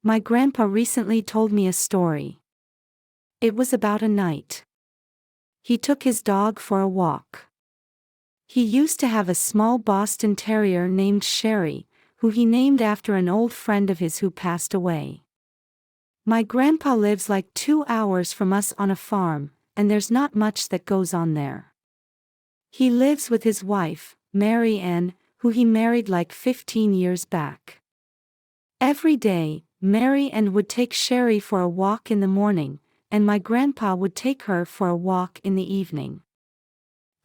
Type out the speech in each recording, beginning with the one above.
My grandpa recently told me a story. It was about a night. He took his dog for a walk. He used to have a small Boston Terrier named Sherry, who he named after an old friend of his who passed away. My grandpa lives like 2 hours from us on a farm, and there's not much that goes on there. He lives with his wife, Mary Ann, who he married like 15 years back. Every day, Mary Ann would take Sherry for a walk in the morning, and my grandpa would take her for a walk in the evening.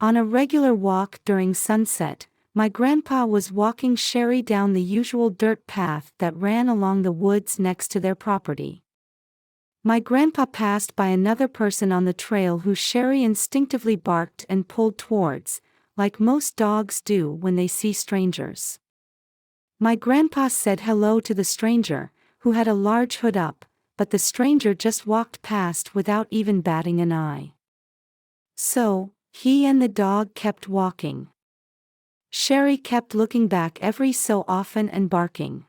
On a regular walk during sunset, my grandpa was walking Sherry down the usual dirt path that ran along the woods next to their property. My grandpa passed by another person on the trail who Sherry instinctively barked and pulled towards, like most dogs do when they see strangers. My grandpa said hello to the stranger, who had a large hood up, but the stranger just walked past without even batting an eye. So, he and the dog kept walking. Sherry kept looking back every so often and barking.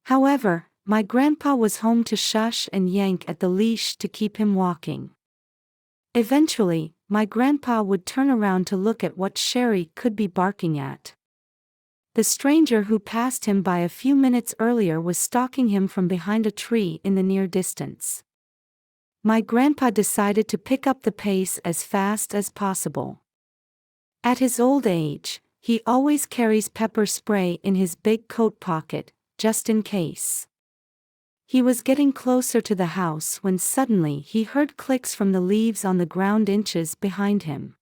However, my grandpa was home to shush and yank at the leash to keep him walking. Eventually, my grandpa would turn around to look at what Sherry could be barking at. The stranger who passed him by a few minutes earlier was stalking him from behind a tree in the near distance. My grandpa decided to pick up the pace as fast as possible. At his old age, he always carries pepper spray in his big coat pocket, just in case. He was getting closer to the house when suddenly he heard clicks from the leaves on the ground inches behind him.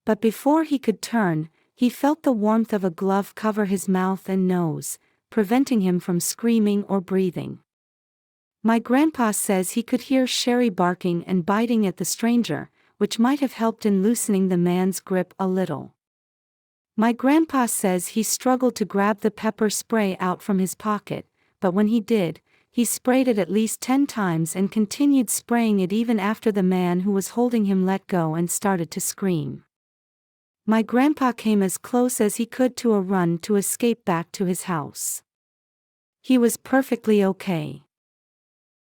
But before he could turn, he felt the warmth of a glove cover his mouth and nose, preventing him from screaming or breathing. My grandpa says he could hear Sherry barking and biting at the stranger, which might have helped in loosening the man's grip a little. My grandpa says he struggled to grab the pepper spray out from his pocket, but when he did, he sprayed it at least 10 times and continued spraying it even after the man who was holding him let go and started to scream. My grandpa came as close as he could to a run to escape back to his house. He was perfectly okay.